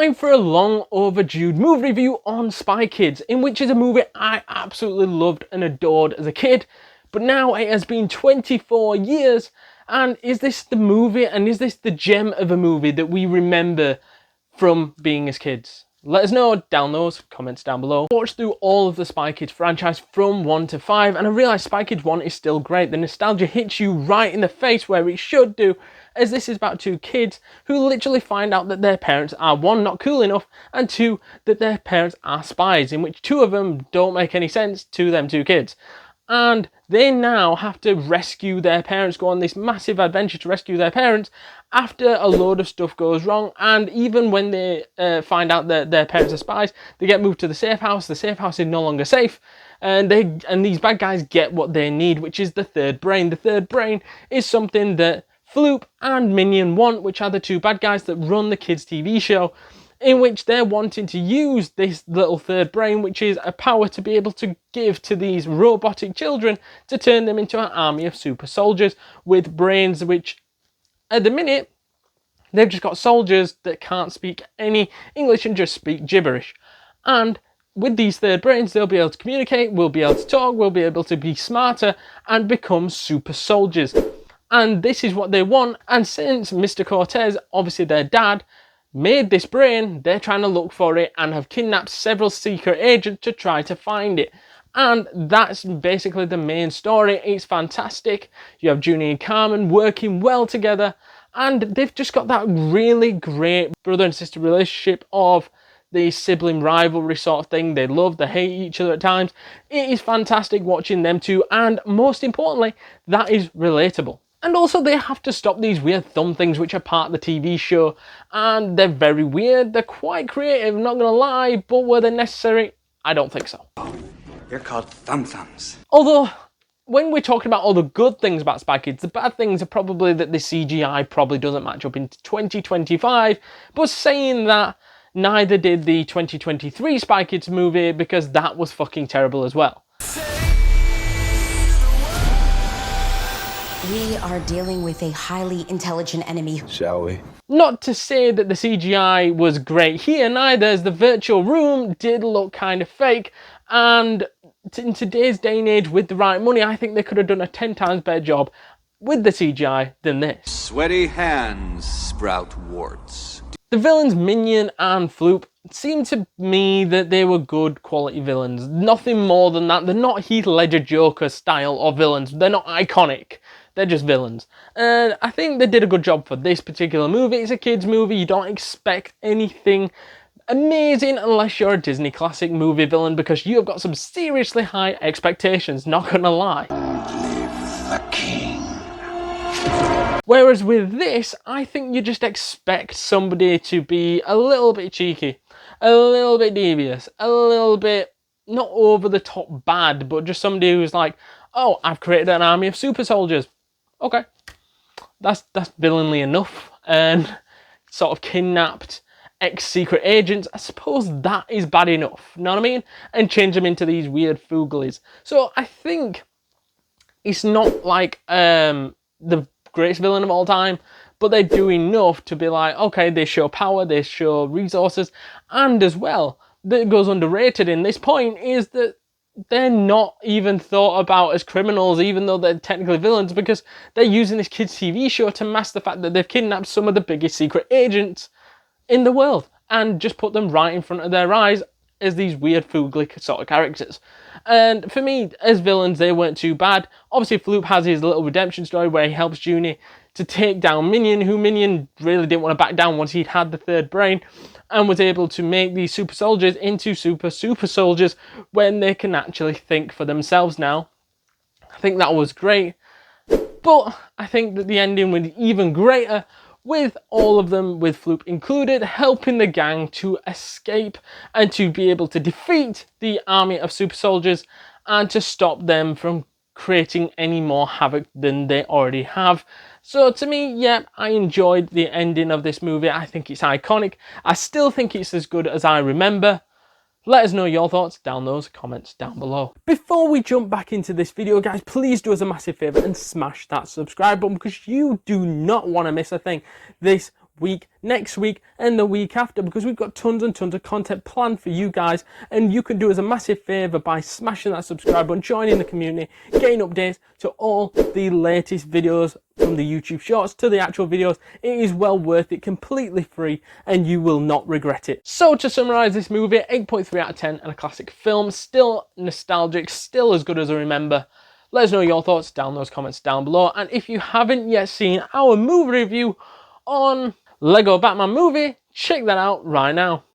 time for a long overdue movie review on Spy Kids, in which is a movie I absolutely loved and adored as a kid, but now it has been 24 years, and is this the movie, and is this the gem of a movie that we remember from being as kids? Let us know down those comments down below. I watched through all of the Spy Kids franchise from 1 to 5, and I realised Spy Kids 1 is still great. The nostalgia hits you right in the face where it should do, as this is about two kids who literally find out that their parents are, one, not cool enough, and two, that their parents are spies, in which two of them don't make any sense to them two kids. And they now have to rescue their parents, go on this massive adventure to rescue their parents after a load of stuff goes wrong. And even when they find out that their parents are spies, they get moved to the safe house. The safe house is no longer safe, and these bad guys get what they need, which is the third brain. The third brain is something that Floop and Minion want, which are the two bad guys that run the kids' TV show, in which they're wanting to use this little third brain, which is a power to be able to give to these robotic children to turn them into an army of super soldiers with brains, which at the minute they've just got soldiers that can't speak any English and just speak gibberish. And with these third brains, they'll be able to communicate, we'll be able to talk, we'll be able to be smarter and become super soldiers. And this is what they want. And since Mr. Cortez, obviously their dad, made this brain, they're trying to look for it and have kidnapped several secret agents to try to find it. And that's basically the main story. It's fantastic. You have Junie and Carmen working well together, and they've just got that really great brother and sister relationship of the sibling rivalry sort of thing. They love, they hate each other at times. It is fantastic watching them two, and most importantly, that is relatable. And also they have to stop these weird thumb things which are part of the TV show, and they're very weird, they're quite creative, not gonna lie, but were they necessary? I don't think so. They're called thumb-thumbs. Although, when we're talking about all the good things about Spy Kids, the bad things are probably that the CGI probably doesn't match up in 2025, but saying that, neither did the 2023 Spy Kids movie, because that was fucking terrible as well. We are dealing with a highly intelligent enemy. Shall we? Not to say that the CGI was great here, neither, as the virtual room did look kind of fake, and in today's day and age, with the right money, I think they could have done a 10 times better job with the CGI than this. Sweaty hands sprout warts. The villains, Minion and Floop, seemed to me that they were good quality villains. Nothing more than that. They're not Heath Ledger Joker style of villains. They're not iconic. They're just villains. And I think they did a good job for this particular movie. It's a kids movie. You don't expect anything amazing unless you're a Disney classic movie villain, because you have got some seriously high expectations, not gonna lie. Live the king. Whereas with this, I think you just expect somebody to be a little bit cheeky, a little bit devious, a little bit not over the top bad, but just somebody who's like, oh, I've created an army of super soldiers. Okay, that's villainly enough. And sort of kidnapped ex-secret agents, I suppose that is bad enough, you know what I mean? And change them into these weird fooglies. So I think it's not like the greatest villain of all time, but they do enough to be like, okay, they show power, they show resources, and as well, that goes underrated in this point is that they're not even thought about as criminals, even though they're technically villains, because they're using this kids' TV show to mask the fact that they've kidnapped some of the biggest secret agents in the world and just put them right in front of their eyes as these weird foogly sort of characters. And for me, as villains, they weren't too bad. Obviously, Floop has his little redemption story where he helps Junie to take down Minion, who Minion really didn't want to back down once he'd had the third brain, and was able to make these super soldiers into super soldiers when they can actually think for themselves now. I think that was great. But I think that the ending was even greater, with all of them, with Floop included, helping the gang to escape and to be able to defeat the army of super soldiers and to stop them from creating any more havoc than they already have. So to me, yeah, I enjoyed the ending of this movie. I think it's iconic. I still think it's as good as I remember. Let us know your thoughts down those comments down below. Before we jump back into this video, guys, please do us a massive favour and smash that subscribe button, because you do not want to miss a thing. This week, next week, and the week after, because we've got tons and tons of content planned for you guys, and you can do us a massive favour by smashing that subscribe button, joining the community, getting updates to all the latest videos from the YouTube shorts to the actual videos. It is well worth it, completely free, and you will not regret it. So to summarise this movie, 8.3 out of 10 and a classic film, still nostalgic, still as good as I remember. Let us know your thoughts down in those comments down below, and if you haven't yet seen our movie review on Lego Batman movie, check that out right now.